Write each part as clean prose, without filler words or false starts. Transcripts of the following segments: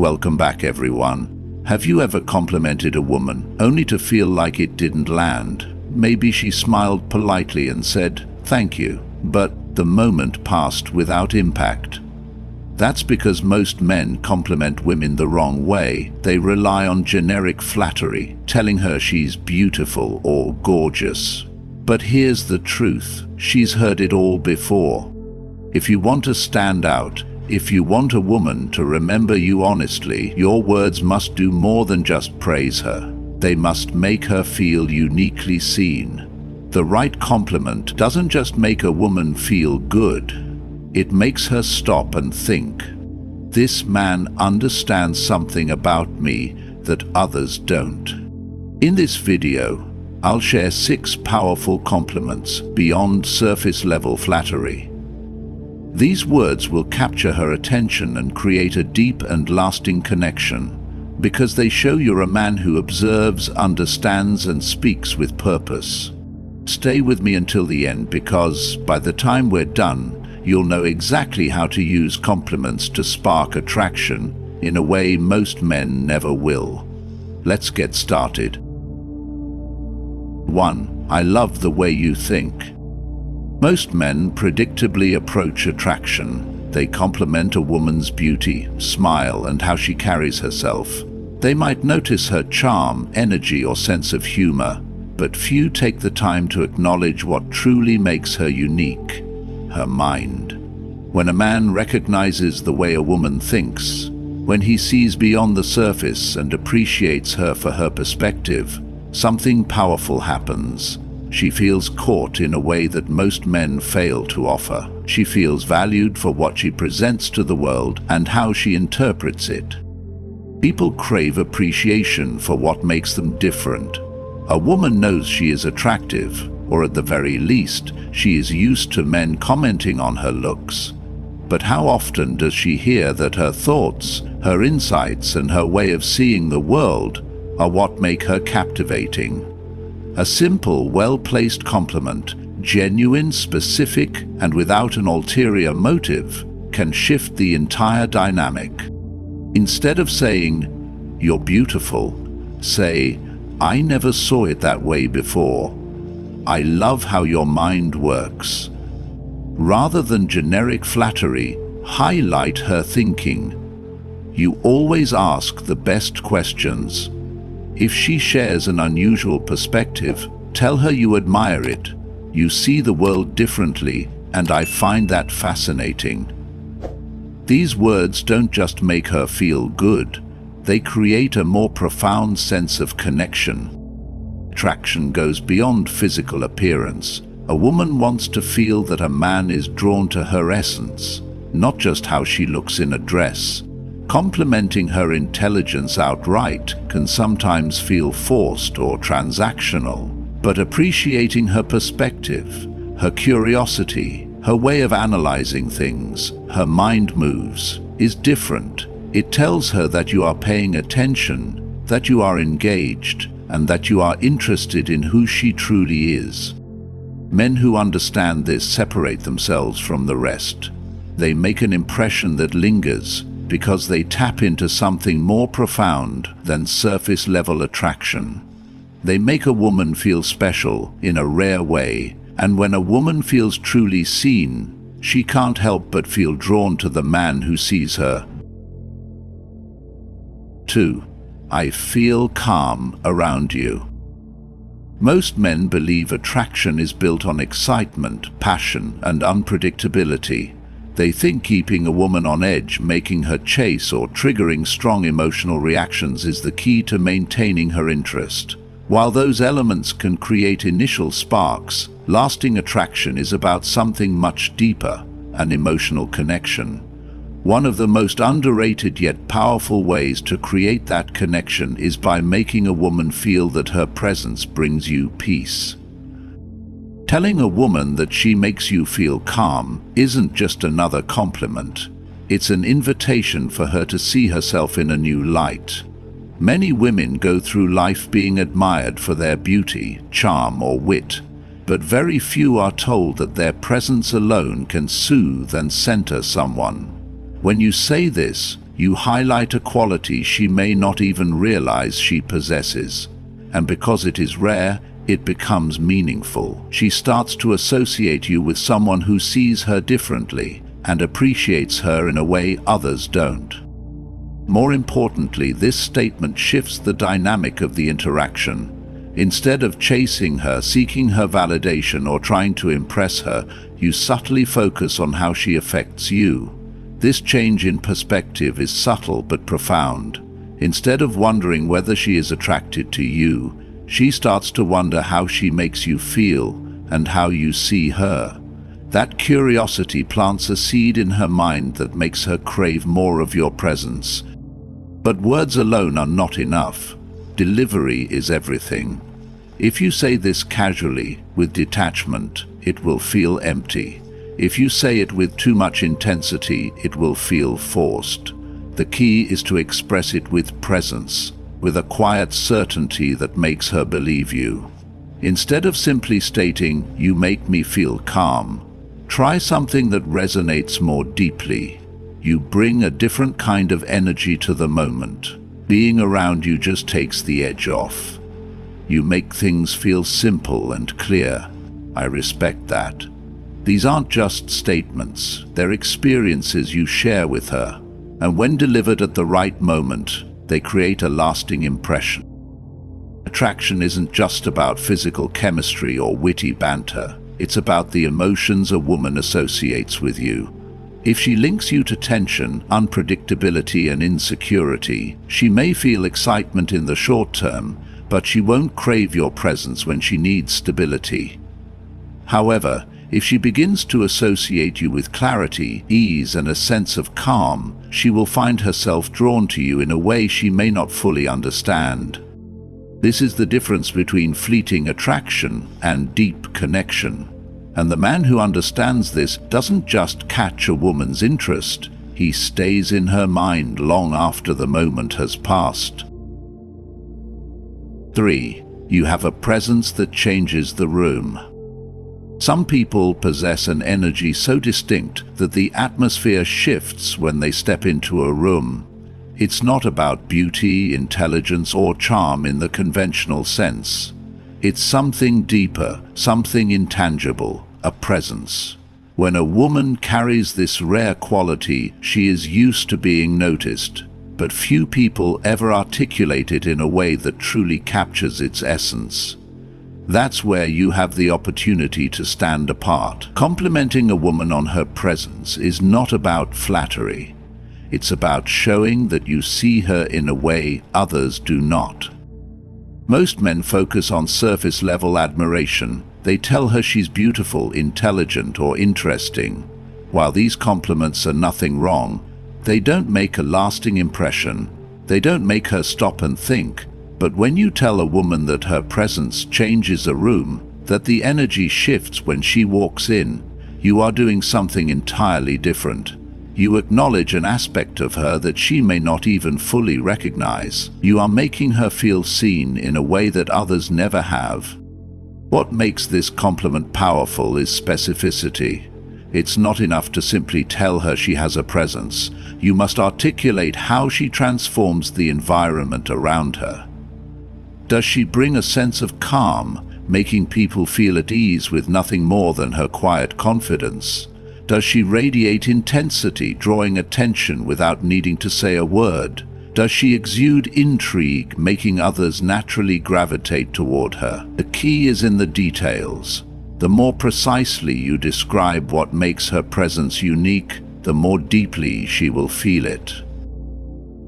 Welcome back, everyone. Have you ever complimented a woman only to feel like it didn't land? Maybe she smiled politely and said, "Thank you," but the moment passed without impact. That's because most men compliment women the wrong way. They rely on generic flattery, telling her she's beautiful or gorgeous. But here's the truth: she's heard it all before. If you want to stand out, if you want a woman to remember you honestly, your words must do more than just praise her. They must make her feel uniquely seen. The right compliment doesn't just make a woman feel good. It makes her stop and think, "This man understands something about me that others don't." In this video, I'll share 6 powerful compliments beyond surface-level flattery. These words will capture her attention and create a deep and lasting connection, because they show you're a man who observes, understands, and speaks with purpose. Stay with me until the end, because by the time we're done, you'll know exactly how to use compliments to spark attraction in a way most men never will. Let's get started. 1. I love the way you think. Most men predictably approach attraction. They compliment a woman's beauty, smile, and how she carries herself. They might notice her charm, energy, or sense of humor, but few take the time to acknowledge what truly makes her unique: her mind. When a man recognizes the way a woman thinks, when he sees beyond the surface and appreciates her for her perspective, something powerful happens. She feels caught in a way that most men fail to offer. She feels valued for what she presents to the world and how she interprets it. People crave appreciation for what makes them different. A woman knows she is attractive, or at the very least, she is used to men commenting on her looks. But how often does she hear that her thoughts, her insights, and her way of seeing the world are what make her captivating? A simple, well-placed compliment, genuine, specific, and without an ulterior motive, can shift the entire dynamic. Instead of saying, "You're beautiful," say, "I never saw it that way before. I love how your mind works." Rather than generic flattery, highlight her thinking. You always ask the best questions. If she shares an unusual perspective, tell her you admire it. You see the world differently, and I find that fascinating. These words don't just make her feel good, they create a more profound sense of connection. Attraction goes beyond physical appearance. A woman wants to feel that a man is drawn to her essence, not just how she looks in a dress. Complimenting her intelligence outright can sometimes feel forced or transactional, but appreciating her perspective, her curiosity, her way of analyzing things, her mind moves, is different. It tells her that you are paying attention, that you are engaged, and that you are interested in who she truly is. Men who understand this separate themselves from the rest. They make an impression that lingers, because they tap into something more profound than surface-level attraction. They make a woman feel special in a rare way, and when a woman feels truly seen, she can't help but feel drawn to the man who sees her. 2. I feel calm around you. Most men believe attraction is built on excitement, passion, and unpredictability. They think keeping a woman on edge, making her chase, or triggering strong emotional reactions is the key to maintaining her interest. While those elements can create initial sparks, lasting attraction is about something much deeper, an emotional connection. One of the most underrated yet powerful ways to create that connection is by making a woman feel that her presence brings you peace. Telling a woman that she makes you feel calm isn't just another compliment. It's an invitation for her to see herself in a new light. Many women go through life being admired for their beauty, charm, or wit, but very few are told that their presence alone can soothe and center someone. When you say this, You highlight a quality she may not even realize she possesses. And because it is rare, it becomes meaningful. She starts to associate you with someone who sees her differently and appreciates her in a way others don't. More importantly, this statement shifts the dynamic of the interaction. Instead of chasing her, seeking her validation, or trying to impress her, you subtly focus on how she affects you. This change in perspective is subtle but profound. Instead of wondering whether she is attracted to you, she starts to wonder how she makes you feel and how you see her. That curiosity plants a seed in her mind that makes her crave more of your presence. But words alone are not enough. Delivery is everything. If you say this casually, with detachment, it will feel empty. If you say it with too much intensity, it will feel forced. The key is to express it with presence, with a quiet certainty that makes her believe you. Instead of simply stating, "You make me feel calm," try something that resonates more deeply. You bring a different kind of energy to the moment. Being around you just takes the edge off. You make things feel simple and clear. I respect that. These aren't just statements, they're experiences you share with her. And when delivered at the right moment, they create a lasting impression. Attraction isn't just about physical chemistry or witty banter. It's about the emotions a woman associates with you. If she links you to tension, unpredictability, and insecurity, she may feel excitement in the short term, but she won't crave your presence when she needs stability. However, if she begins to associate you with clarity, ease, and a sense of calm, she will find herself drawn to you in a way she may not fully understand. This is the difference between fleeting attraction and deep connection. And the man who understands this doesn't just catch a woman's interest, he stays in her mind long after the moment has passed. 3. You have a presence that changes the room. Some people possess an energy so distinct that the atmosphere shifts when they step into a room. It's not about beauty, intelligence, or charm in the conventional sense. It's something deeper, something intangible, a presence. When a woman carries this rare quality, she is used to being noticed, but few people ever articulate it in a way that truly captures its essence. That's where you have the opportunity to stand apart. Complimenting a woman on her presence is not about flattery. It's about showing that you see her in a way others do not. Most men focus on surface-level admiration. They tell her she's beautiful, intelligent, or interesting. While these compliments are nothing wrong, they don't make a lasting impression. They don't make her stop and think. But when you tell a woman that her presence changes a room, that the energy shifts when she walks in, you are doing something entirely different. You acknowledge an aspect of her that she may not even fully recognize. You are making her feel seen in a way that others never have. What makes this compliment powerful is specificity. It's not enough to simply tell her she has a presence. You must articulate how she transforms the environment around her. Does she bring a sense of calm, making people feel at ease with nothing more than her quiet confidence? Does she radiate intensity, drawing attention without needing to say a word? Does she exude intrigue, making others naturally gravitate toward her? The key is in the details. The more precisely you describe what makes her presence unique, the more deeply she will feel it.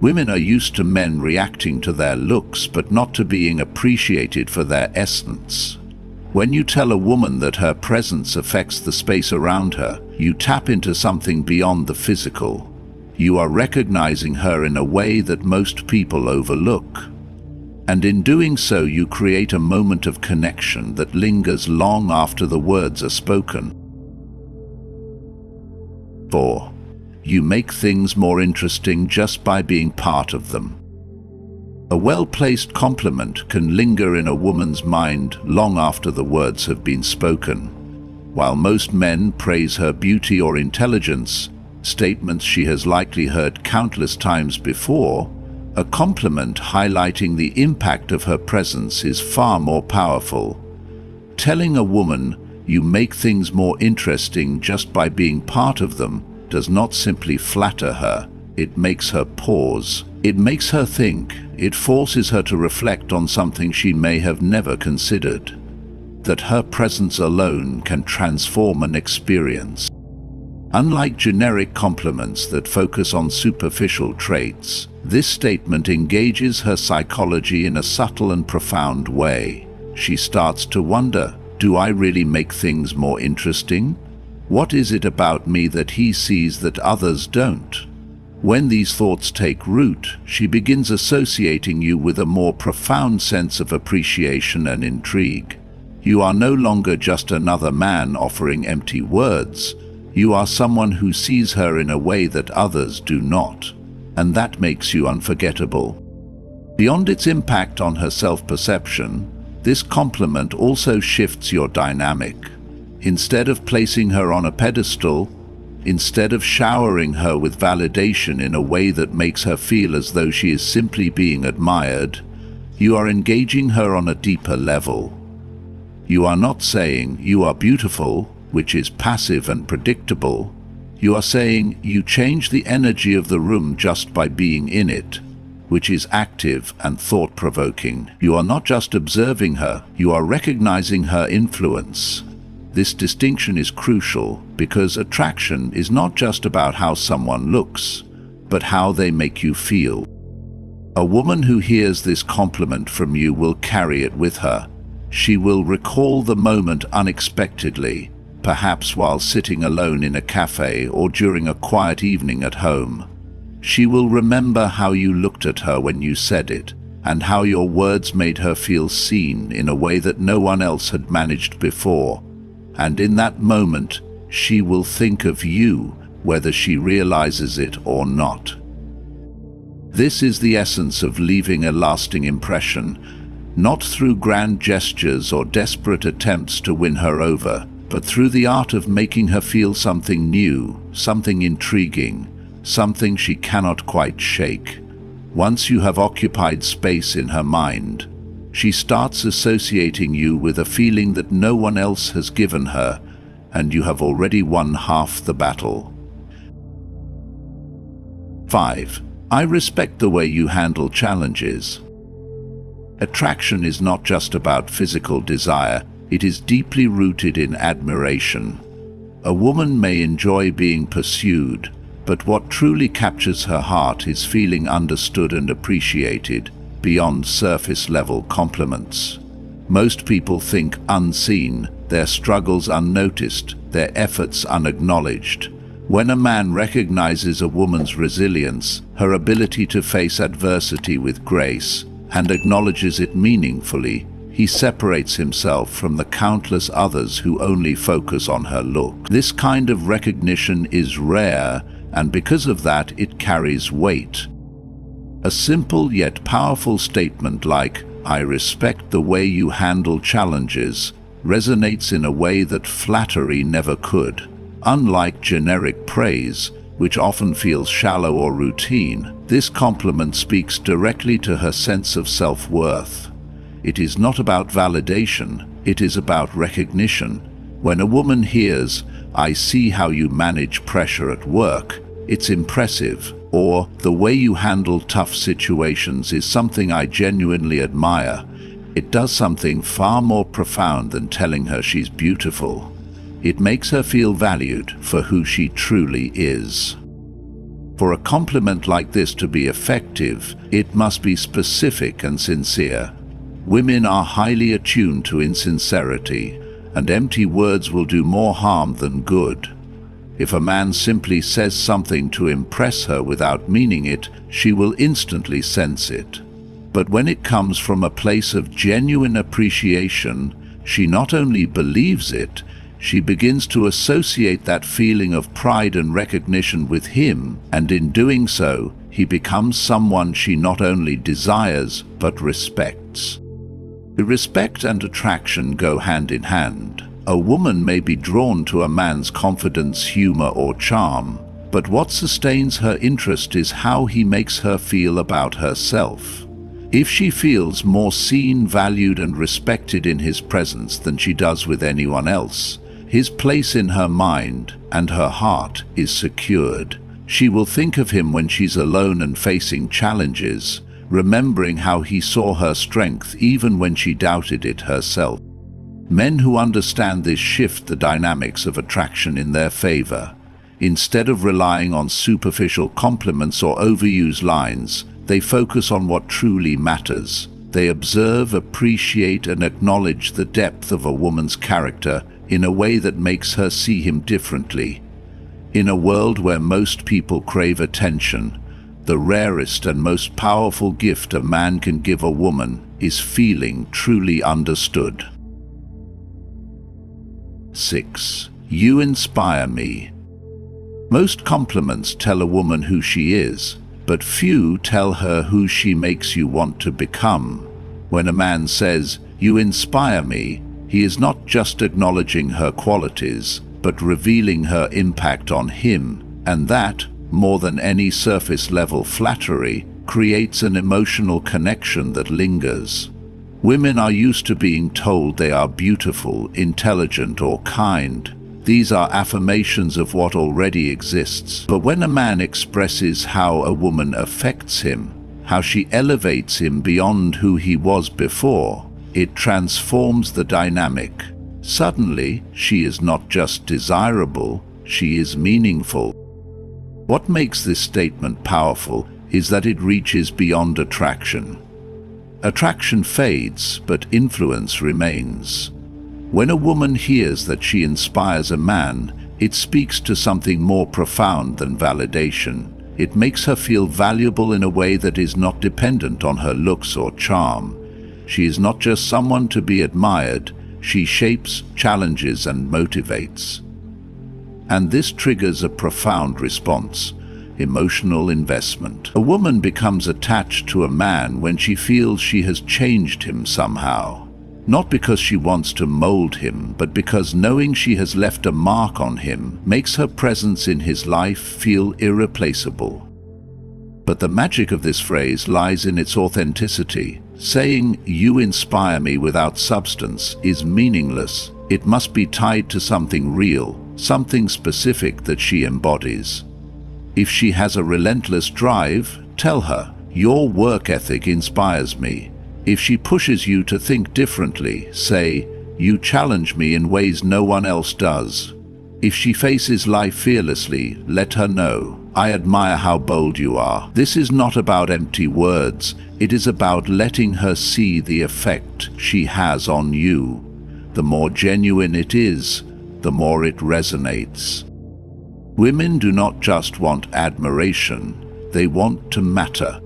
Women are used to men reacting to their looks, but not to being appreciated for their essence. When you tell a woman that her presence affects the space around her, you tap into something beyond the physical. You are recognizing her in a way that most people overlook. And in doing so, you create a moment of connection that lingers long after the words are spoken. 4. You make things more interesting just by being part of them. A well-placed compliment can linger in a woman's mind long after the words have been spoken. While most men praise her beauty or intelligence, statements she has likely heard countless times before, a compliment highlighting the impact of her presence is far more powerful. Telling a woman you make things more interesting just by being part of them does not simply flatter her, it makes her pause. It makes her think. It forces her to reflect on something she may have never considered. That her presence alone can transform an experience. Unlike generic compliments that focus on superficial traits, this statement engages her psychology in a subtle and profound way. She starts to wonder, do I really make things more interesting? What is it about me that he sees that others don't? When these thoughts take root, she begins associating you with a more profound sense of appreciation and intrigue. You are no longer just another man offering empty words. You are someone who sees her in a way that others do not, and that makes you unforgettable. Beyond its impact on her self-perception, this compliment also shifts your dynamic. Instead of placing her on a pedestal, instead of showering her with validation in a way that makes her feel as though she is simply being admired, you are engaging her on a deeper level. You are not saying, "You are beautiful," which is passive and predictable. You are saying, "You change the energy of the room just by being in it," which is active and thought-provoking. You are not just observing her, you are recognizing her influence. This distinction is crucial because attraction is not just about how someone looks, but how they make you feel. A woman who hears this compliment from you will carry it with her. She will recall the moment unexpectedly, perhaps while sitting alone in a cafe or during a quiet evening at home. She will remember how you looked at her when you said it, and how your words made her feel seen in a way that no one else had managed before. And in that moment, she will think of you, whether she realizes it or not. This is the essence of leaving a lasting impression, not through grand gestures or desperate attempts to win her over, but through the art of making her feel something new, something intriguing, something she cannot quite shake. Once you have occupied space in her mind, she starts associating you with a feeling that no one else has given her, and you have already won half the battle. 5. I respect the way you handle challenges. Attraction is not just about physical desire, it is deeply rooted in admiration. A woman may enjoy being pursued, but what truly captures her heart is feeling understood and appreciated, beyond surface-level compliments. Most people think unseen, their struggles unnoticed, their efforts unacknowledged. When a man recognizes a woman's resilience, her ability to face adversity with grace, and acknowledges it meaningfully, he separates himself from the countless others who only focus on her look. This kind of recognition is rare, and because of that, it carries weight. A simple yet powerful statement like, "I respect the way you handle challenges," resonates in a way that flattery never could. Unlike generic praise, which often feels shallow or routine, this compliment speaks directly to her sense of self-worth. It is not about validation, it is about recognition. When a woman hears, "I see how you manage pressure at work," it's impressive. Or, "The way you handle tough situations is something I genuinely admire," it does something far more profound than telling her she's beautiful. It makes her feel valued for who she truly is. For a compliment like this to be effective, it must be specific and sincere. Women are highly attuned to insincerity, and empty words will do more harm than good. If a man simply says something to impress her without meaning it, she will instantly sense it. But when it comes from a place of genuine appreciation, she not only believes it, she begins to associate that feeling of pride and recognition with him, and in doing so, he becomes someone she not only desires, but respects. Respect and attraction go hand in hand. A woman may be drawn to a man's confidence, humor, or charm, But what sustains her interest is how he makes her feel about herself. If she feels more seen, valued, and respected in his presence than she does with anyone else, his place in her mind and her heart is secured. She will think of him when she's alone and facing challenges, remembering how he saw her strength even when she doubted it herself. Men who understand this shift the dynamics of attraction in their favor. Instead of relying on superficial compliments or overused lines, they focus on what truly matters. They observe, appreciate, and acknowledge the depth of a woman's character in a way that makes her see him differently. In a world where most people crave attention, the rarest and most powerful gift a man can give a woman is feeling truly understood. 6. You inspire me. Most compliments tell a woman who she is, but few tell her who she makes you want to become. When a man says, "You inspire me," he is not just acknowledging her qualities, but revealing her impact on him, and that, more than any surface-level flattery, creates an emotional connection that lingers. Women are used to being told they are beautiful, intelligent, or kind. These are affirmations of what already exists. But when a man expresses how a woman affects him, how she elevates him beyond who he was before, it transforms the dynamic. Suddenly, she is not just desirable, she is meaningful. What makes this statement powerful is that it reaches beyond attraction. Attraction fades, but influence remains. When a woman hears that she inspires a man, it speaks to something more profound than validation. It makes her feel valuable in a way that is not dependent on her looks or charm. She is not just someone to be admired, she shapes, challenges, and motivates. And this triggers a profound response. Emotional investment. A woman becomes attached to a man when she feels she has changed him somehow. Not because she wants to mold him, but because knowing she has left a mark on him makes her presence in his life feel irreplaceable. But the magic of this phrase lies in its authenticity. Saying, "You inspire me" without substance is meaningless. It must be tied to something real, something specific that she embodies. If she has a relentless drive, tell her, "Your work ethic inspires me." If she pushes you to think differently, say, "You challenge me in ways no one else does." If she faces life fearlessly, let her know, "I admire how bold you are." This is not about empty words, it is about letting her see the effect she has on you. The more genuine it is, the more it resonates. Women do not just want admiration, they want to matter.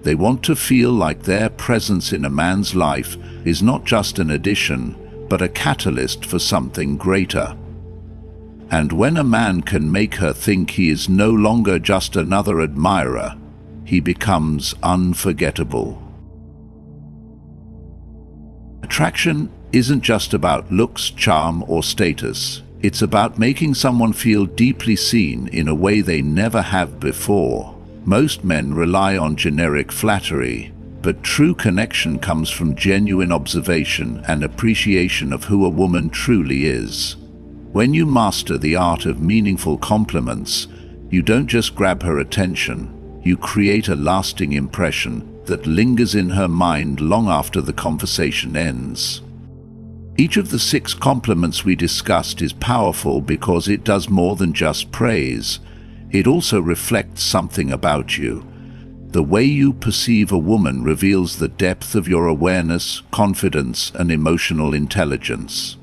They want to feel like their presence in a man's life is not just an addition, but a catalyst for something greater. And when a man can make her think he is no longer just another admirer, he becomes unforgettable. Attraction isn't just about looks, charm, or status. It's about making someone feel deeply seen in a way they never have before. Most men rely on generic flattery, but true connection comes from genuine observation and appreciation of who a woman truly is. When you master the art of meaningful compliments, you don't just grab her attention, you create a lasting impression that lingers in her mind long after the conversation ends. Each of the 6 compliments we discussed is powerful because it does more than just praise. It also reflects something about you. The way you perceive a woman reveals the depth of your awareness, confidence, and emotional intelligence.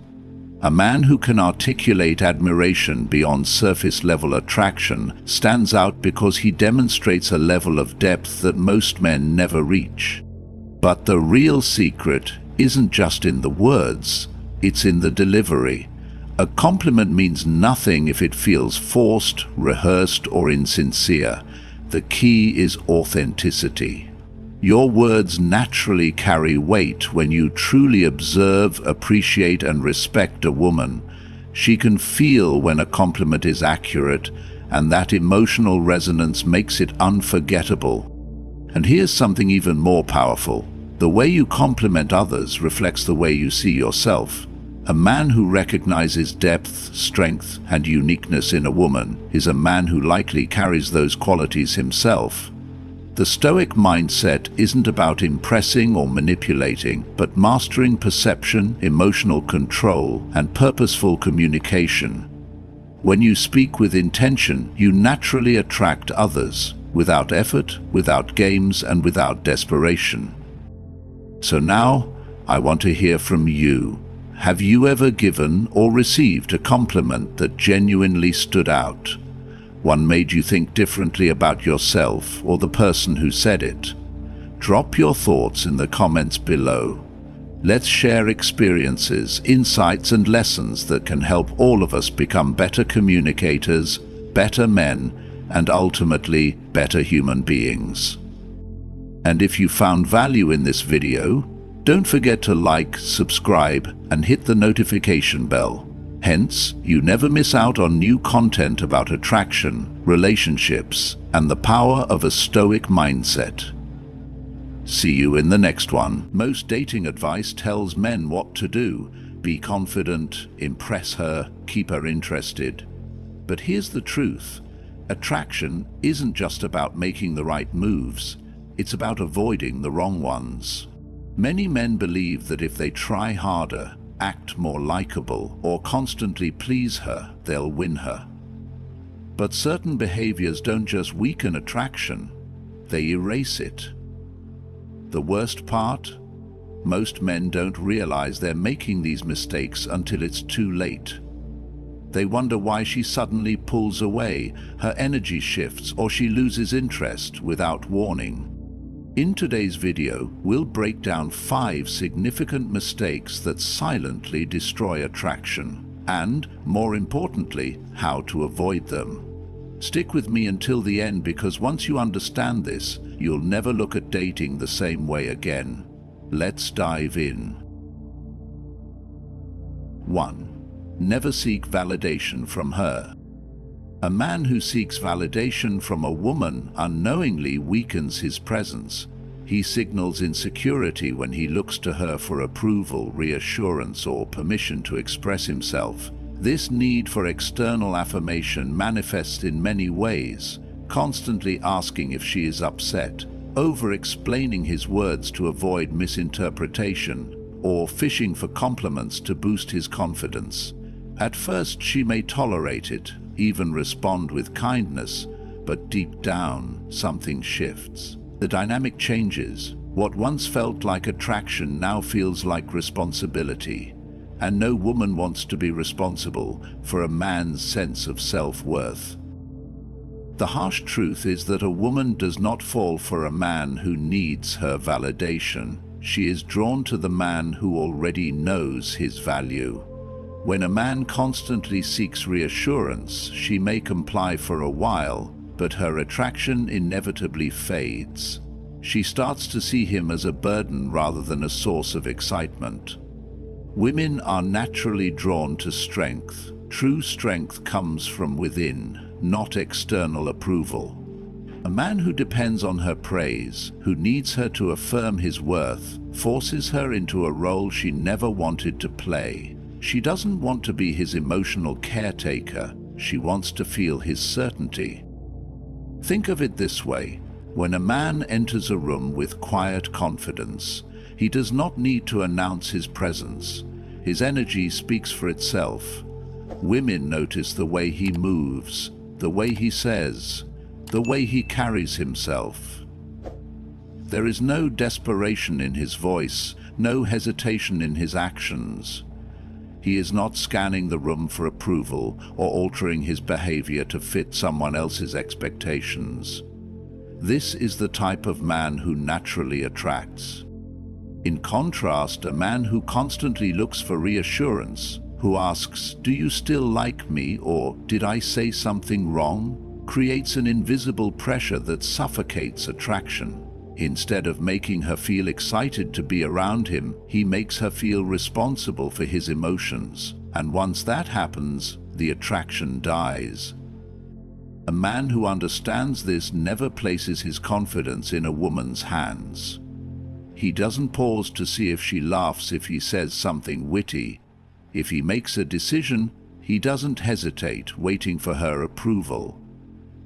A man who can articulate admiration beyond surface-level attraction stands out because he demonstrates a level of depth that most men never reach. But the real secret isn't just in the words, it's in the delivery. A compliment means nothing if it feels forced, rehearsed, or insincere. The key is authenticity. Your words naturally carry weight when you truly observe, appreciate, and respect a woman. She can feel when a compliment is accurate, and that emotional resonance makes it unforgettable. And here's something even more powerful. The way you compliment others reflects the way you see yourself. A man who recognizes depth, strength, and uniqueness in a woman is a man who likely carries those qualities himself. The Stoic mindset isn't about impressing or manipulating, but mastering perception, emotional control, and purposeful communication. When you speak with intention, you naturally attract others, without effort, without games, and without desperation. So now, I want to hear from you. Have you ever given or received a compliment that genuinely stood out? One made you think differently about yourself or the person who said it? Drop your thoughts in the comments below. Let's share experiences, insights, and lessons that can help all of us become better communicators, better men, and ultimately better human beings. And if you found value in this video, don't forget to like, subscribe, and hit the notification bell. Hence, you never miss out on new content about attraction, relationships, and the power of a Stoic mindset. See you in the next one. Most dating advice tells men what to do. Be confident, impress her, keep her interested. But here's the truth. Attraction isn't just about making the right moves. It's about avoiding the wrong ones. Many men believe that if they try harder, act more likable, or constantly please her, they'll win her. But certain behaviors don't just weaken attraction, they erase it. The worst part? Most men don't realize they're making these mistakes until it's too late. They wonder why she suddenly pulls away, her energy shifts, or she loses interest without warning. In today's video, we'll break down 5 significant mistakes that silently destroy attraction, and, more importantly, how to avoid them. Stick with me until the end, because once you understand this, you'll never look at dating the same way again. Let's dive in. 1. Never seek validation from her. A man who seeks validation from a woman unknowingly weakens his presence. He signals insecurity when he looks to her for approval, reassurance, or permission to express himself. This need for external affirmation manifests in many ways, constantly asking if she is upset, over-explaining his words to avoid misinterpretation, or fishing for compliments to boost his confidence. At first, she may tolerate it, even respond with kindness, but deep down, something shifts. The dynamic changes. What once felt like attraction now feels like responsibility, and no woman wants to be responsible for a man's sense of self-worth. The harsh truth is that a woman does not fall for a man who needs her validation. She is drawn to the man who already knows his value. When a man constantly seeks reassurance, she may comply for a while, but her attraction inevitably fades. She starts to see him as a burden rather than a source of excitement. Women are naturally drawn to strength. True strength comes from within, not external approval. A man who depends on her praise, who needs her to affirm his worth, forces her into a role she never wanted to play. She doesn't want to be his emotional caretaker. She wants to feel his certainty. Think of it this way. When a man enters a room with quiet confidence, he does not need to announce his presence. His energy speaks for itself. Women notice the way he moves, the way he says, the way he carries himself. There is no desperation in his voice, no hesitation in his actions. He is not scanning the room for approval or altering his behavior to fit someone else's expectations. This is the type of man who naturally attracts. In contrast, a man who constantly looks for reassurance, who asks, "Do you still like me?" or "Did I say something wrong?" creates an invisible pressure that suffocates attraction. Instead of making her feel excited to be around him, he makes her feel responsible for his emotions. And once that happens, the attraction dies. A man who understands this never places his confidence in a woman's hands. He doesn't pause to see if she laughs if he says something witty. If he makes a decision, he doesn't hesitate, waiting for her approval.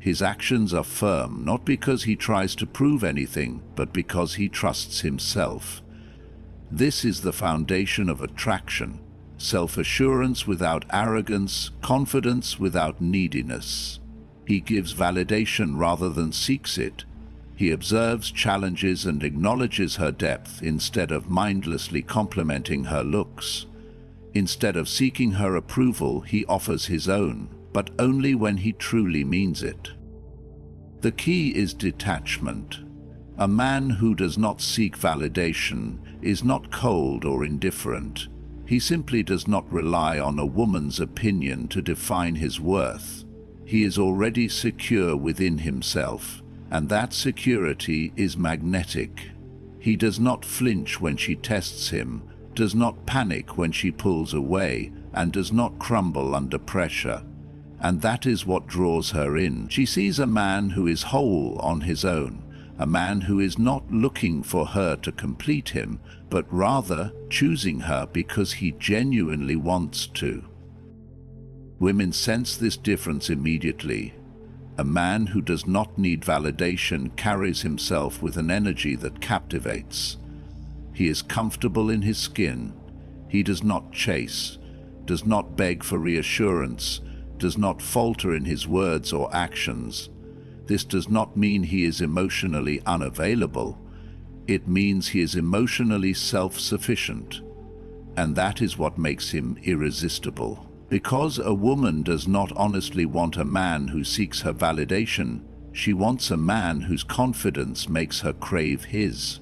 His actions are firm, not because he tries to prove anything, but because he trusts himself. This is the foundation of attraction: self-assurance without arrogance, confidence without neediness. He gives validation rather than seeks it. He observes, challenges, and acknowledges her depth instead of mindlessly complimenting her looks. Instead of seeking her approval, he offers his own, but only when he truly means it. The key is detachment. A man who does not seek validation is not cold or indifferent. He simply does not rely on a woman's opinion to define his worth. He is already secure within himself, and that security is magnetic. He does not flinch when she tests him, does not panic when she pulls away, and does not crumble under pressure. And that is what draws her in. She sees a man who is whole on his own, a man who is not looking for her to complete him, but rather choosing her because he genuinely wants to. Women sense this difference immediately. A man who does not need validation carries himself with an energy that captivates. He is comfortable in his skin. He does not chase, does not beg for reassurance, does not falter in his words or actions. This does not mean he is emotionally unavailable. It means he is emotionally self-sufficient. And that is what makes him irresistible. Because a woman does not honestly want a man who seeks her validation, she wants a man whose confidence makes her crave his.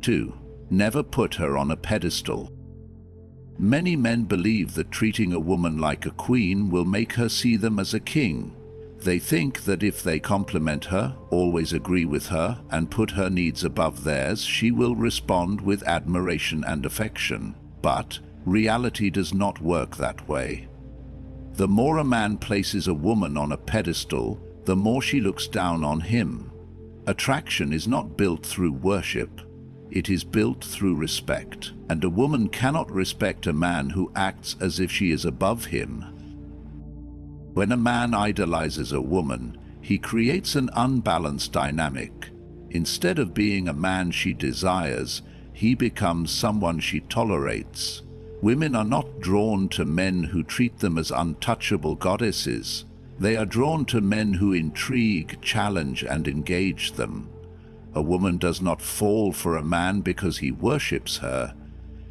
2. Never put her on a pedestal. Many men believe that treating a woman like a queen will make her see them as a king. They think that if they compliment her, always agree with her, and put her needs above theirs, she will respond with admiration and affection. But reality does not work that way. The more a man places a woman on a pedestal, the more she looks down on him. Attraction is not built through worship. It is built through respect, and a woman cannot respect a man who acts as if she is above him. When a man idolizes a woman, he creates an unbalanced dynamic. Instead of being a man she desires, he becomes someone she tolerates. Women are not drawn to men who treat them as untouchable goddesses. They are drawn to men who intrigue, challenge, and engage them. A woman does not fall for a man because he worships her.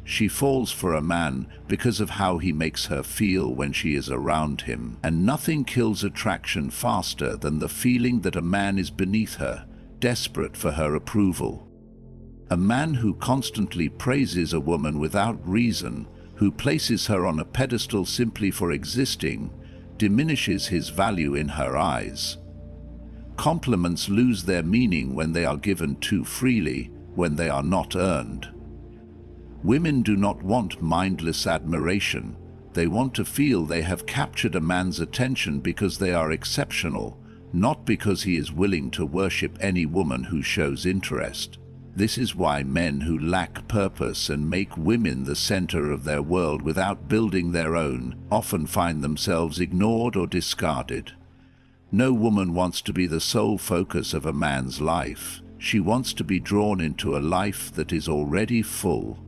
She falls for a man because of how he makes her feel when she is around him. And nothing kills attraction faster than the feeling that a man is beneath her, desperate for her approval. A man who constantly praises a woman without reason, who places her on a pedestal simply for existing, diminishes his value in her eyes. Compliments lose their meaning when they are given too freely, when they are not earned. Women do not want mindless admiration. They want to feel they have captured a man's attention because they are exceptional, not because he is willing to worship any woman who shows interest. This is why men who lack purpose and make women the center of their world without building their own often find themselves ignored or discarded. No woman wants to be the sole focus of a man's life. She wants to be drawn into a life that is already full.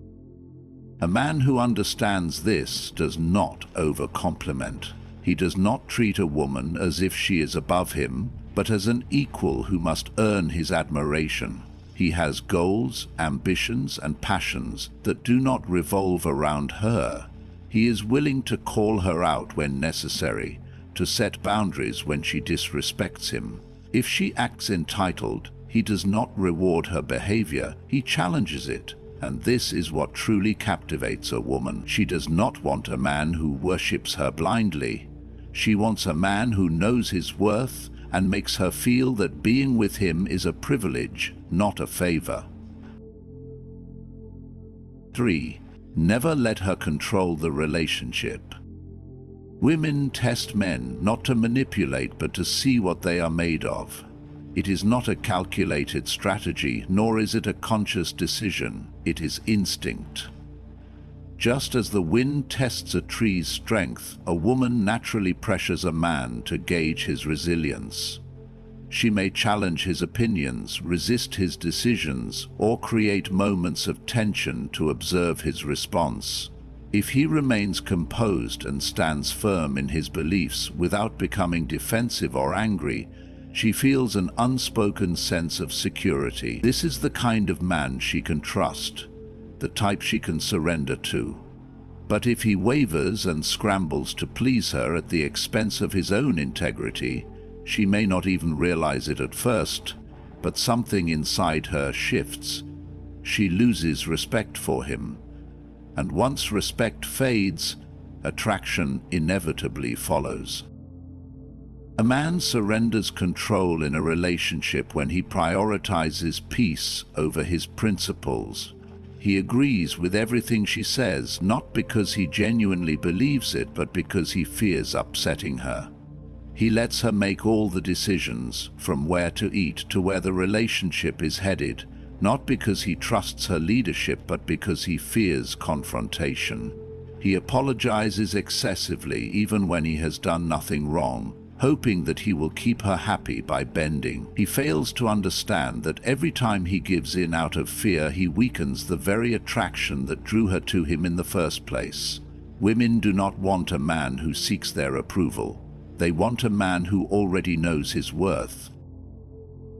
A man who understands this does not over-compliment. He does not treat a woman as if she is above him, but as an equal who must earn his admiration. He has goals, ambitions, and passions that do not revolve around her. He is willing to call her out when necessary, to set boundaries when she disrespects him. If she acts entitled, he does not reward her behavior, he challenges it. And this is what truly captivates a woman. She does not want a man who worships her blindly. She wants a man who knows his worth and makes her feel that being with him is a privilege, not a favor. 3. Never let her control the relationship. Women test men not to manipulate but to see what they are made of. It is not a calculated strategy, nor is it a conscious decision. It is instinct. Just as the wind tests a tree's strength, a woman naturally pressures a man to gauge his resilience. She may challenge his opinions, resist his decisions, or create moments of tension to observe his response. If he remains composed and stands firm in his beliefs without becoming defensive or angry, she feels an unspoken sense of security. This is the kind of man she can trust, the type she can surrender to. But if he wavers and scrambles to please her at the expense of his own integrity, she may not even realize it at first, but something inside her shifts. She loses respect for him. And once respect fades, attraction inevitably follows. A man surrenders control in a relationship when he prioritizes peace over his principles. He agrees with everything she says, not because he genuinely believes it, but because he fears upsetting her. He lets her make all the decisions, from where to eat to where the relationship is headed, not because he trusts her leadership, but because he fears confrontation. He apologizes excessively even when he has done nothing wrong, hoping that he will keep her happy by bending. He fails to understand that every time he gives in out of fear, he weakens the very attraction that drew her to him in the first place. Women do not want a man who seeks their approval. They want a man who already knows his worth.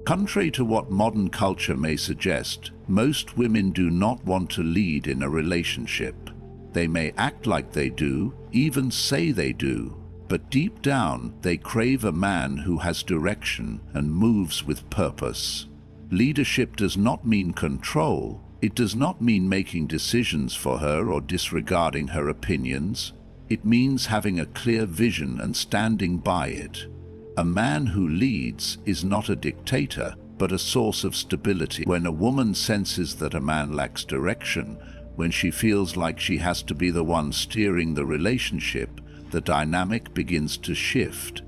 Contrary to what modern culture may suggest, most women do not want to lead in a relationship. They may act like they do, even say they do, but deep down they crave a man who has direction and moves with purpose. Leadership does not mean control. It does not mean making decisions for her or disregarding her opinions. It means having a clear vision and standing by it. A man who leads is not a dictator, but a source of stability. When a woman senses that a man lacks direction, when she feels like she has to be the one steering the relationship, the dynamic begins to shift.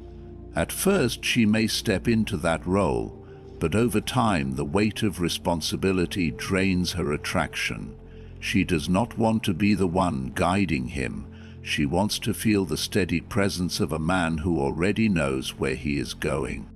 At first, she may step into that role, but over time, the weight of responsibility drains her attraction. She does not want to be the one guiding him. She wants to feel the steady presence of a man who already knows where he is going.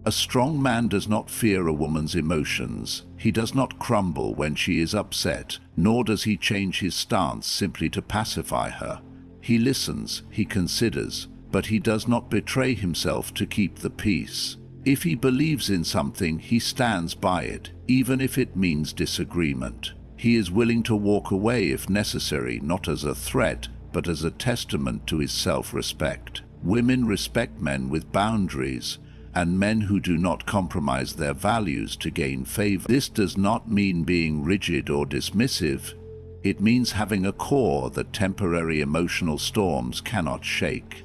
A strong man does not fear a woman's emotions. He does not crumble when she is upset, nor does he change his stance simply to pacify her. He listens, he considers, but he does not betray himself to keep the peace. If he believes in something, he stands by it, even if it means disagreement. He is willing to walk away if necessary, not as a threat, but as a testament to his self-respect. Women respect men with boundaries, and men who do not compromise their values to gain favor. This does not mean being rigid or dismissive. It means having a core that temporary emotional storms cannot shake.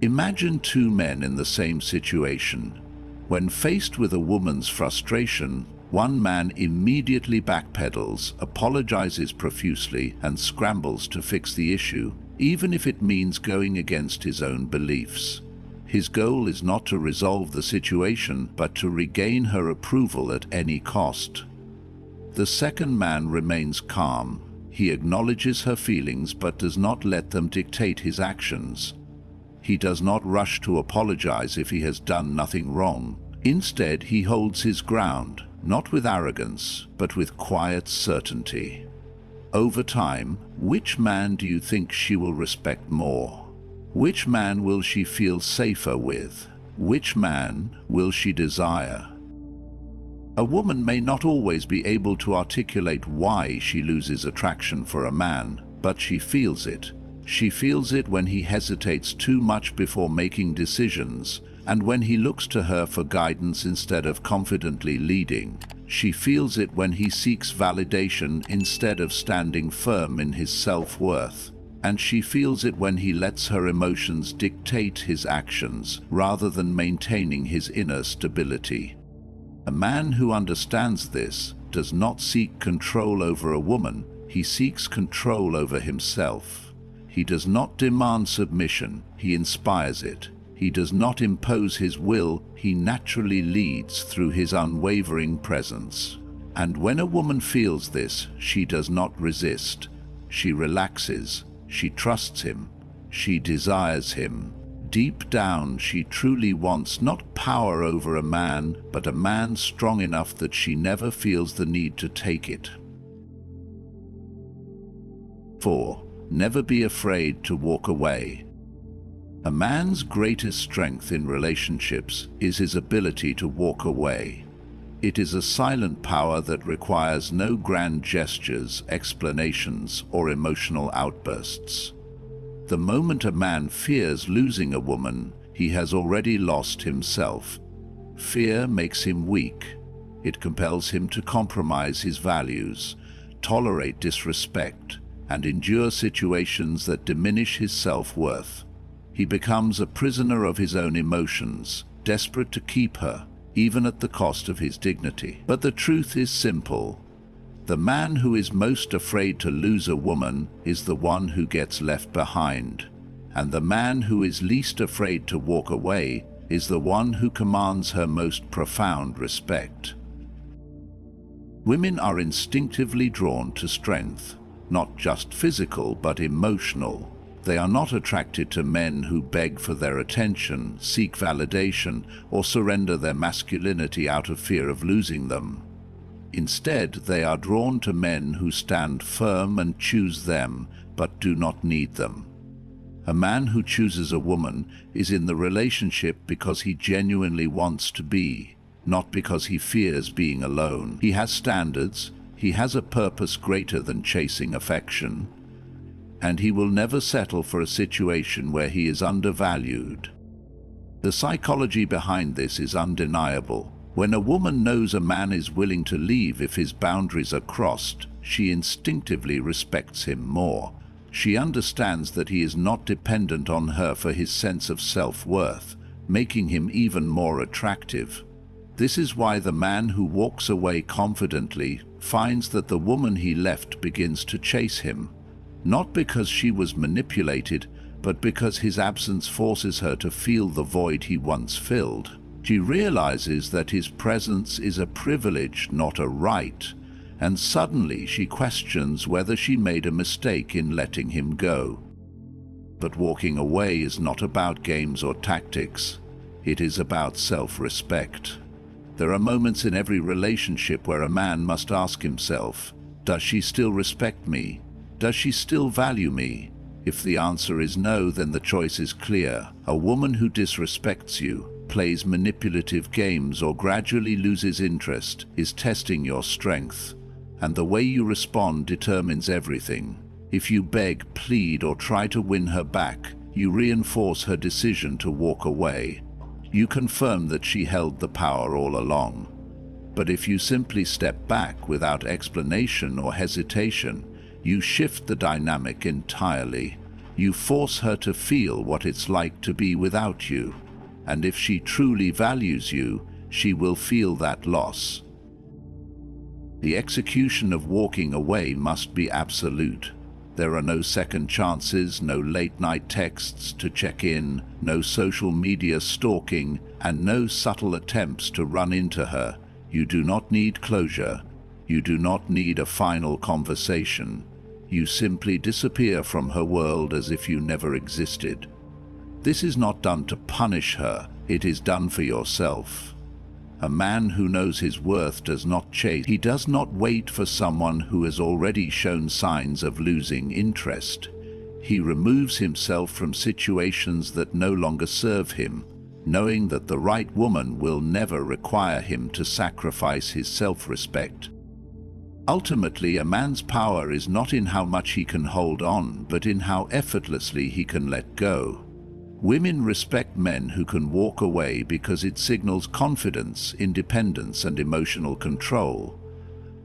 Imagine two men in the same situation. When faced with a woman's frustration, one man immediately backpedals, apologizes profusely, and scrambles to fix the issue, even if it means going against his own beliefs. His goal is not to resolve the situation, but to regain her approval at any cost. The second man remains calm. He acknowledges her feelings but does not let them dictate his actions. He does not rush to apologize if he has done nothing wrong. Instead, he holds his ground, not with arrogance, but with quiet certainty. Over time, which man do you think she will respect more? Which man will she feel safer with? Which man will she desire? A woman may not always be able to articulate why she loses attraction for a man, but she feels it. She feels it when he hesitates too much before making decisions, and when he looks to her for guidance instead of confidently leading. She feels it when he seeks validation instead of standing firm in his self-worth. And she feels it when he lets her emotions dictate his actions, rather than maintaining his inner stability. A man who understands this does not seek control over a woman, he seeks control over himself. He does not demand submission, he inspires it. He does not impose his will, he naturally leads through his unwavering presence. And when a woman feels this, she does not resist. She relaxes, she trusts him, she desires him. Deep down, she truly wants not power over a man, but a man strong enough that she never feels the need to take it. 4. Never be afraid to walk away. A man's greatest strength in relationships is his ability to walk away. It is a silent power that requires no grand gestures, explanations, or emotional outbursts. The moment a man fears losing a woman, he has already lost himself. Fear makes him weak. It compels him to compromise his values, tolerate disrespect, and endure situations that diminish his self-worth. He becomes a prisoner of his own emotions, desperate to keep her, even at the cost of his dignity. But the truth is simple. The man who is most afraid to lose a woman is the one who gets left behind. And the man who is least afraid to walk away is the one who commands her most profound respect. Women are instinctively drawn to strength, not just physical but emotional. They are not attracted to men who beg for their attention, seek validation, or surrender their masculinity out of fear of losing them. Instead, they are drawn to men who stand firm and choose them, but do not need them. A man who chooses a woman is in the relationship because he genuinely wants to be, not because he fears being alone. He has standards, he has a purpose greater than chasing affection, and he will never settle for a situation where he is undervalued. The psychology behind this is undeniable. When a woman knows a man is willing to leave if his boundaries are crossed, she instinctively respects him more. She understands that he is not dependent on her for his sense of self-worth, making him even more attractive. This is why the man who walks away confidently finds that the woman he left begins to chase him. Not because she was manipulated, but because his absence forces her to feel the void he once filled. She realizes that his presence is a privilege, not a right, and suddenly she questions whether she made a mistake in letting him go. But walking away is not about games or tactics. It is about self-respect. There are moments in every relationship where a man must ask himself, does she still respect me? Does she still value me? If the answer is no, then the choice is clear. A woman who disrespects you, plays manipulative games, or gradually loses interest is testing your strength. And the way you respond determines everything. If you beg, plead, or try to win her back, you reinforce her decision to walk away. You confirm that she held the power all along. But if you simply step back without explanation or hesitation, you shift the dynamic entirely. You force her to feel what it's like to be without you. And if she truly values you, she will feel that loss. The execution of walking away must be absolute. There are no second chances, no late-night texts to check in, no social media stalking, and no subtle attempts to run into her. You do not need closure. You do not need a final conversation. You simply disappear from her world as if you never existed. This is not done to punish her, it is done for yourself. A man who knows his worth does not chase. He does not wait for someone who has already shown signs of losing interest. He removes himself from situations that no longer serve him, knowing that the right woman will never require him to sacrifice his self-respect. Ultimately, a man's power is not in how much he can hold on, but in how effortlessly he can let go. Women respect men who can walk away because it signals confidence, independence, and emotional control.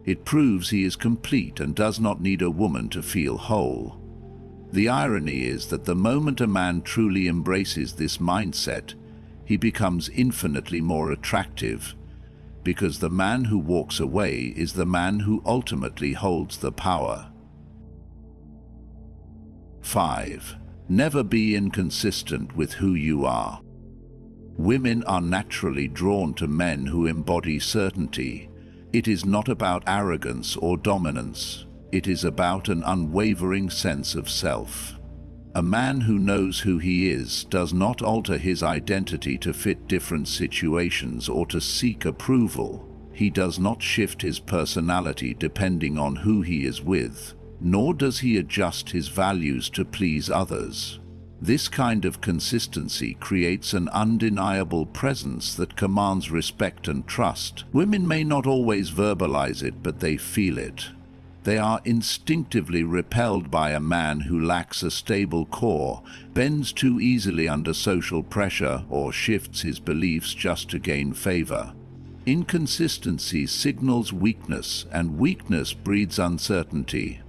It proves he is complete and does not need a woman to feel whole. The irony is that the moment a man truly embraces this mindset, he becomes infinitely more attractive, because the man who walks away is the man who ultimately holds the power. 5. Never be inconsistent with who you are. Women are naturally drawn to men who embody certainty. It is not about arrogance or dominance. It is about an unwavering sense of self. A man who knows who he is does not alter his identity to fit different situations or to seek approval. He does not shift his personality depending on who he is with, nor does he adjust his values to please others. This kind of consistency creates an undeniable presence that commands respect and trust. Women may not always verbalize it, but they feel it. They are instinctively repelled by a man who lacks a stable core, bends too easily under social pressure, or shifts his beliefs just to gain favor. Inconsistency signals weakness, and weakness breeds uncertainty.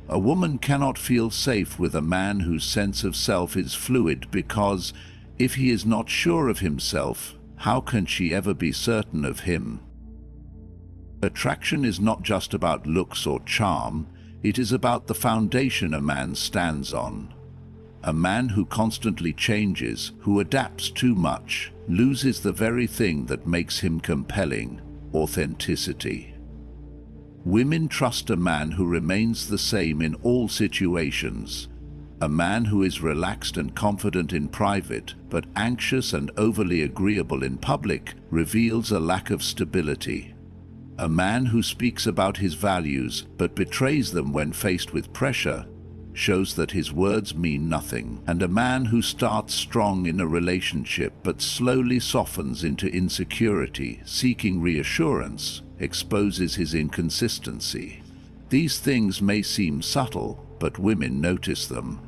A woman cannot feel safe with a man whose sense of self is fluid because, if he is not sure of himself, how can she ever be certain of him? Attraction is not just about looks or charm, it is about the foundation a man stands on. A man who constantly changes, who adapts too much, loses the very thing that makes him compelling: authenticity. Women trust a man who remains the same in all situations. A man who is relaxed and confident in private, but anxious and overly agreeable in public, reveals a lack of stability. A man who speaks about his values but betrays them when faced with pressure shows that his words mean nothing. And a man who starts strong in a relationship but slowly softens into insecurity, seeking reassurance, exposes his inconsistency. These things may seem subtle, but women notice them.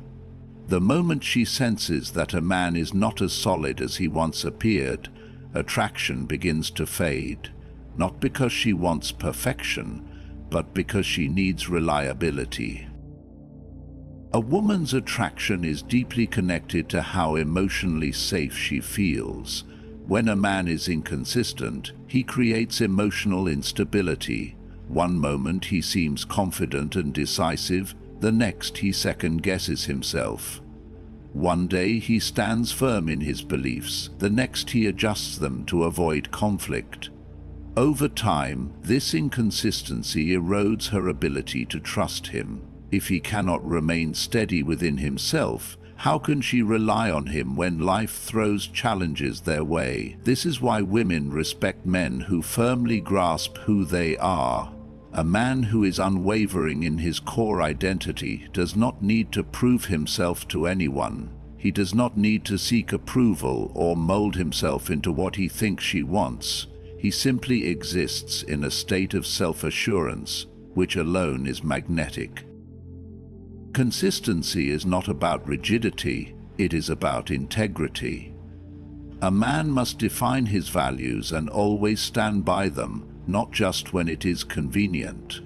The moment she senses that a man is not as solid as he once appeared, attraction begins to fade. Not because she wants perfection, but because she needs reliability. A woman's attraction is deeply connected to how emotionally safe she feels. When a man is inconsistent, he creates emotional instability. One moment he seems confident and decisive, the next he second-guesses himself. One day he stands firm in his beliefs, the next he adjusts them to avoid conflict. Over time, this inconsistency erodes her ability to trust him. If he cannot remain steady within himself, how can she rely on him when life throws challenges their way? This is why women respect men who firmly grasp who they are. A man who is unwavering in his core identity does not need to prove himself to anyone. He does not need to seek approval or mold himself into what he thinks she wants. He simply exists in a state of self-assurance, which alone is magnetic. Consistency is not about rigidity, it is about integrity. A man must define his values and always stand by them, not just when it is convenient.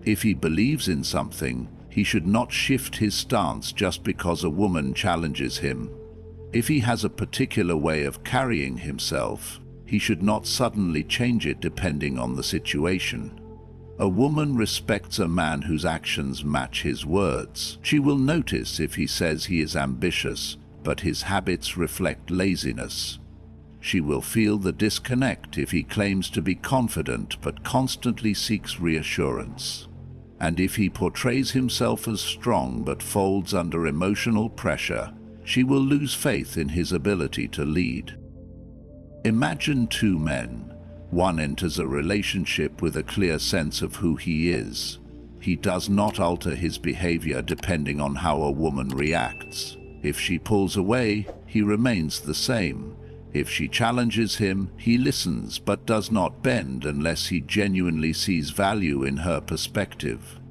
If he believes in something, he should not shift his stance just because a woman challenges him. If he has a particular way of carrying himself, he should not suddenly change it depending on the situation. A woman respects a man whose actions match his words. She will notice if he says he is ambitious, but his habits reflect laziness. She will feel the disconnect if he claims to be confident but constantly seeks reassurance. And if he portrays himself as strong but folds under emotional pressure, she will lose faith in his ability to lead. Imagine two men. One enters a relationship with a clear sense of who he is. He does not alter his behavior depending on how a woman reacts. If she pulls away, he remains the same. If she challenges him, he listens but does not bend unless he genuinely sees value in her perspective.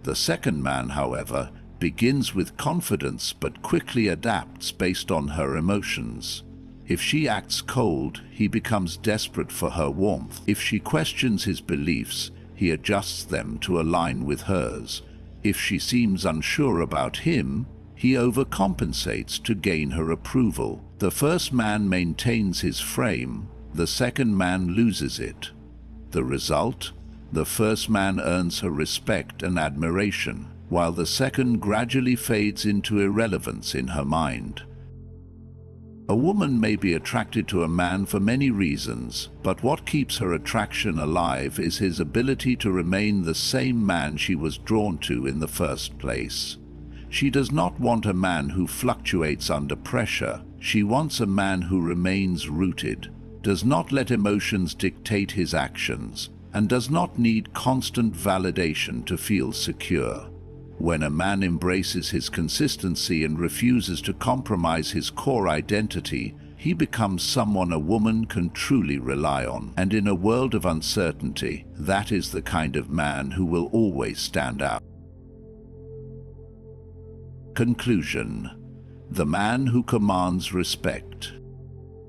The second man, however, begins with confidence but quickly adapts based on her emotions. If she acts cold, he becomes desperate for her warmth. If she questions his beliefs, he adjusts them to align with hers. If she seems unsure about him, he overcompensates to gain her approval. The first man maintains his frame, the second man loses it. The result? The first man earns her respect and admiration. while the second gradually fades into irrelevance in her mind. A woman may be attracted to a man for many reasons, but what keeps her attraction alive is his ability to remain the same man she was drawn to in the first place. She does not want a man who fluctuates under pressure. She wants a man who remains rooted, does not let emotions dictate his actions, and does not need constant validation to feel secure. When a man embraces his consistency and refuses to compromise his core identity, he becomes someone a woman can truly rely on. And in a world of uncertainty, that is the kind of man who will always stand out. Conclusion: the man who commands respect.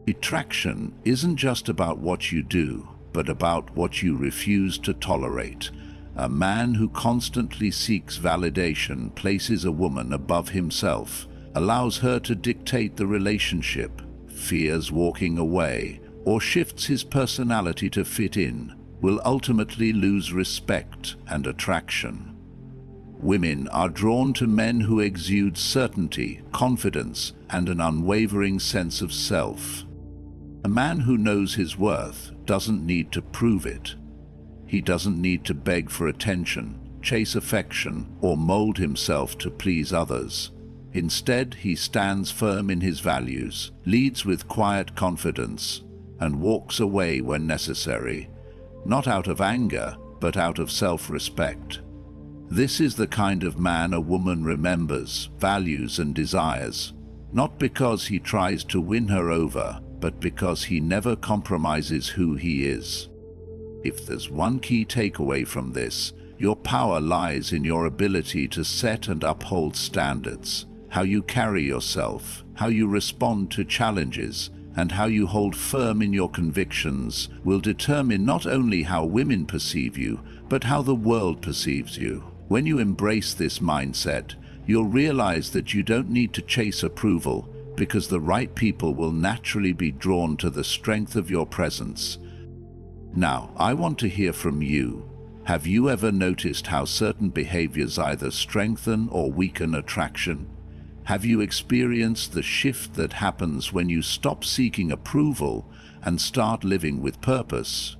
Attraction isn't just about what you do, but about what you refuse to tolerate. A man who constantly seeks validation places a woman above himself, allows her to dictate the relationship, fears walking away, or shifts his personality to fit in, will ultimately lose respect and attraction. Women are drawn to men who exude certainty, confidence, and an unwavering sense of self. A man who knows his worth doesn't need to prove it. He doesn't need to beg for attention, chase affection, or mold himself to please others. Instead, he stands firm in his values, leads with quiet confidence, and walks away when necessary, not out of anger, but out of self-respect. This is the kind of man a woman remembers, values, and desires, not because he tries to win her over, but because he never compromises who he is. If there's one key takeaway from this, your power lies in your ability to set and uphold standards. How you carry yourself, how you respond to challenges, and how you hold firm in your convictions will determine not only how women perceive you, but how the world perceives you. When you embrace this mindset, you'll realize that you don't need to chase approval, because the right people will naturally be drawn to the strength of your presence. Now, I want to hear from you. Have you ever noticed how certain behaviors either strengthen or weaken attraction? Have you experienced the shift that happens when you stop seeking approval and start living with purpose?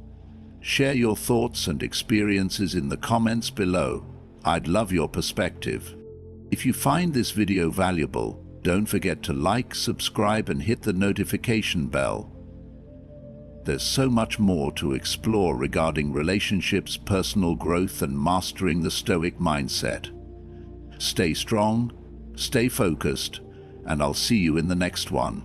Share your thoughts and experiences in the comments below. I'd love your perspective. If you find this video valuable, don't forget to like, subscribe, and hit the notification bell. There's so much more to explore regarding relationships, personal growth, and mastering the Stoic mindset. Stay strong, stay focused, and I'll see you in the next one.